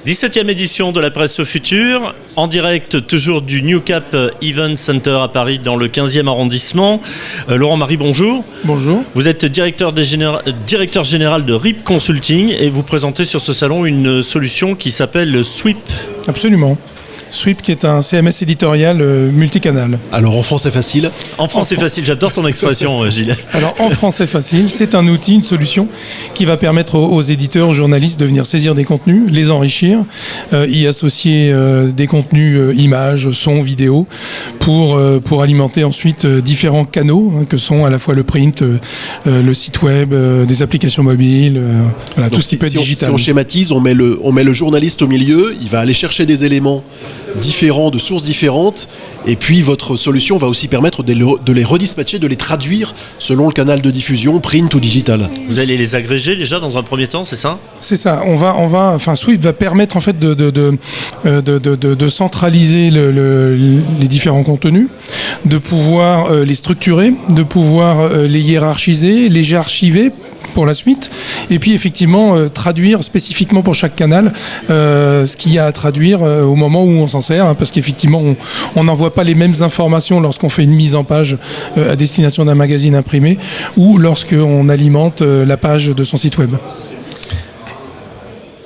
17e édition de la Presse au Futur, en direct toujours du New Cap Event Center à Paris dans le 15e arrondissement. Laurent-Marie, bonjour. Bonjour. Vous êtes directeur général de RIP Consulting et vous présentez sur ce salon une solution qui s'appelle le Sweep. Absolument. Sweep qui est un CMS éditorial multicanal. Alors en français facile. En français facile, j'adore ton expression Gilles. Alors en français facile, c'est un outil, une solution qui va permettre aux éditeurs, aux journalistes de venir saisir des contenus, les enrichir, y associer des contenus images, sons, vidéos pour alimenter ensuite différents canaux que sont à la fois le print, le site web, des applications mobiles, voilà, tout ce qui peut être digital. Si on schématise, on met le journaliste au milieu, il va aller chercher des éléments différents, de sources différentes, et puis votre solution va aussi permettre de les redispatcher, de les traduire selon le canal de diffusion, print ou digital. Vous allez les agréger déjà dans un premier temps, c'est ça ? C'est ça. Swift va permettre en fait de centraliser les différents contenus, de pouvoir les structurer, de pouvoir les hiérarchiser, les archiver pour la suite, et puis effectivement traduire spécifiquement pour chaque canal ce qu'il y a à traduire au moment où on s'en sert, parce qu'effectivement on n'envoie pas les mêmes informations lorsqu'on fait une mise en page à destination d'un magazine imprimé ou lorsqu'on alimente la page de son site web.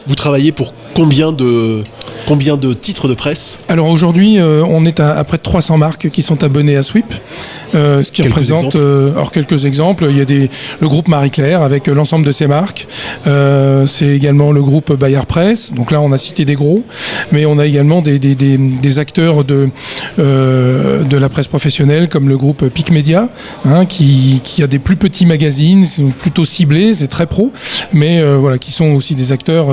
Vous travaillez pour combien de titres de presse ? Alors aujourd'hui, on est à près de 300 marques qui sont abonnées à Sweep, ce qui représente quelques exemples. Il y a le groupe Marie-Claire avec l'ensemble de ses marques. C'est également le groupe Bayard Presse. Donc là, on a cité des gros, mais on a également des acteurs de la presse professionnelle comme le groupe Pic Média, qui a des plus petits magazines, sont plutôt ciblés, c'est très pro, mais qui sont aussi des acteurs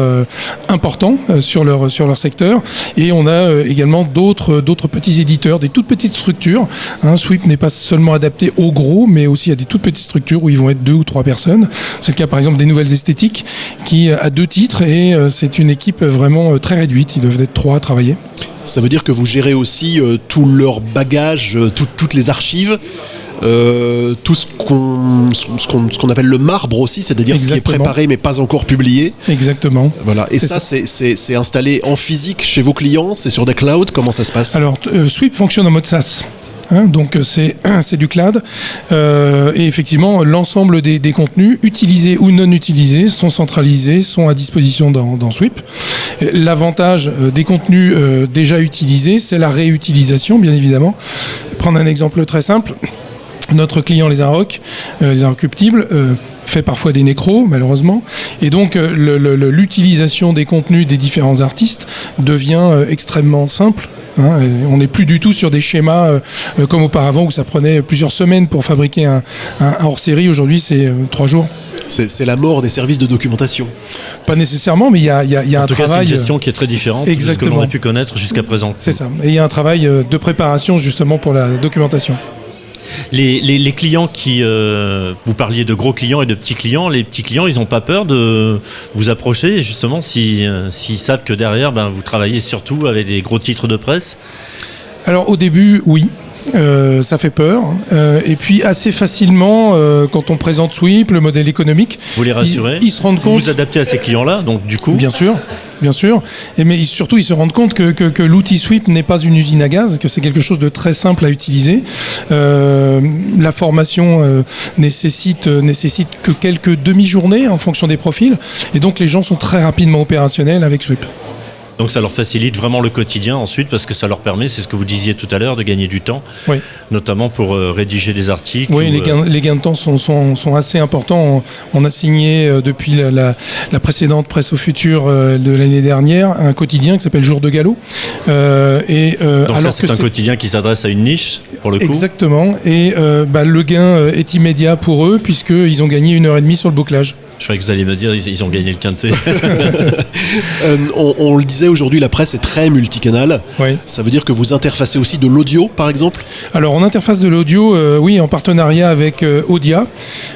importants sur leur secteur. Et on a également d'autres petits éditeurs, des toutes petites structures. Sweep n'est pas seulement adapté aux gros, mais aussi à des toutes petites structures où ils vont être 2 ou 3 personnes. C'est le cas par exemple des Nouvelles Esthétiques qui a 2 titres et c'est une équipe vraiment très réduite. Ils doivent être 3 à travailler. Ça veut dire que vous gérez aussi tout leur bagage, toutes les archives, tout ce qu'on appelle le marbre aussi, c'est-à-dire Exactement. Ce qui est préparé mais pas encore publié. Exactement. Voilà. Et c'est installé en physique chez vos clients, c'est sur des clouds, comment ça se passe ? Alors, Sweep fonctionne en mode SaaS. Donc c'est du cloud et effectivement l'ensemble des contenus utilisés ou non utilisés sont centralisés, sont à disposition dans Sweep. L'avantage des contenus déjà utilisés, c'est la réutilisation bien évidemment. Prendre un exemple très simple, notre client les Arocs Cuptibles fait parfois des nécros malheureusement et donc l'utilisation des contenus des différents artistes devient extrêmement simple. On n'est plus du tout sur des schémas comme auparavant où ça prenait plusieurs semaines pour fabriquer un hors-série. Aujourd'hui, c'est 3 jours. C'est la mort des services de documentation. Pas nécessairement, mais il y a un travail... En tout cas, c'est une gestion qui est très différente de ce que l'on a pu connaître jusqu'à présent. C'est ça. Et il y a un travail de préparation justement pour la documentation. Les clients qui... vous parliez de gros clients et de petits clients. Les petits clients, ils n'ont pas peur de vous approcher, justement, s'ils savent que derrière, vous travaillez surtout avec des gros titres de presse. Alors, au début, oui. Ça fait peur. Et puis assez facilement, quand on présente Sweep, le modèle économique, vous les rassurez, ils se rendent compte. Vous vous adaptez à ces clients-là, donc du coup. Bien sûr. Mais surtout, ils se rendent compte que l'outil Sweep n'est pas une usine à gaz, que c'est quelque chose de très simple à utiliser. La formation nécessite que quelques demi-journées en fonction des profils. Et donc, les gens sont très rapidement opérationnels avec Sweep. Donc ça leur facilite vraiment le quotidien ensuite parce que ça leur permet, c'est ce que vous disiez tout à l'heure, de gagner du temps, oui. Notamment pour rédiger des articles. Oui, les gains de temps sont assez importants. On a signé depuis la précédente Presse au Futur de l'année dernière un quotidien qui s'appelle Jour de Galop. Donc alors ça c'est un quotidien qui s'adresse à une niche pour le coup. Exactement. Et le gain est immédiat pour eux puisqu'ils ont gagné 1h30 sur le bouclage. Je croyais que vous alliez me dire ils ont gagné le quintet. On le disait aujourd'hui, la presse est très multicanal. Oui. Ça veut dire que vous interfacez aussi de l'audio, par exemple ? Alors on interface de l'audio, oui, en partenariat avec Audia,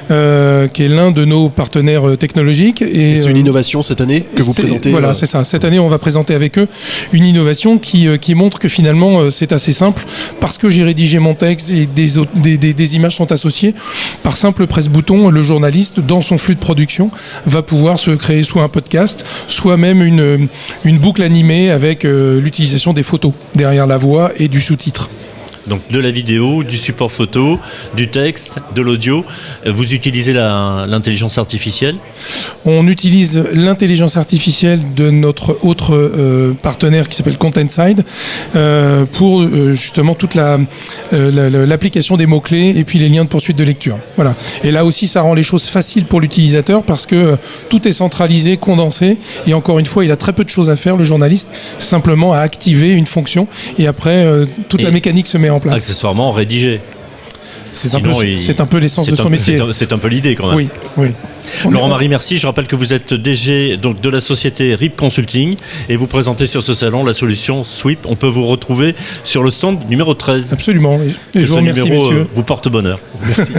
qui est l'un de nos partenaires technologiques. Et c'est une innovation cette année que vous présentez ? Voilà, c'est ça. Cette année, on va présenter avec eux une innovation qui montre que finalement c'est assez simple parce que j'ai rédigé mon texte et des images sont associées. Par simple presse-bouton, le journaliste, dans son flux de production, traduction va pouvoir se créer soit un podcast, soit même une boucle animée avec l'utilisation des photos derrière la voix et du sous-titre. Donc de la vidéo, du support photo, du texte, de l'audio. Vous utilisez l'intelligence artificielle ? On utilise l'intelligence artificielle de notre autre partenaire qui s'appelle ContentSide pour justement toute l'application des mots-clés et puis les liens de poursuite de lecture. Voilà. Et là aussi, ça rend les choses faciles pour l'utilisateur parce que tout est centralisé, condensé. Et encore une fois, il a très peu de choses à faire, le journaliste, simplement à activer une fonction. Et après, toute la mécanique se met en place. Accessoirement rédigé. C'est un peu l'essence de son métier. C'est un peu l'idée quand même. Oui. Laurent-Marie, merci. Je rappelle que vous êtes DG donc, de la société RIP Consulting et vous présentez sur ce salon la solution Sweep. On peut vous retrouver sur le stand numéro 13. Absolument. Et je vous remercie, numéro messieurs. vous porte bonheur. Merci.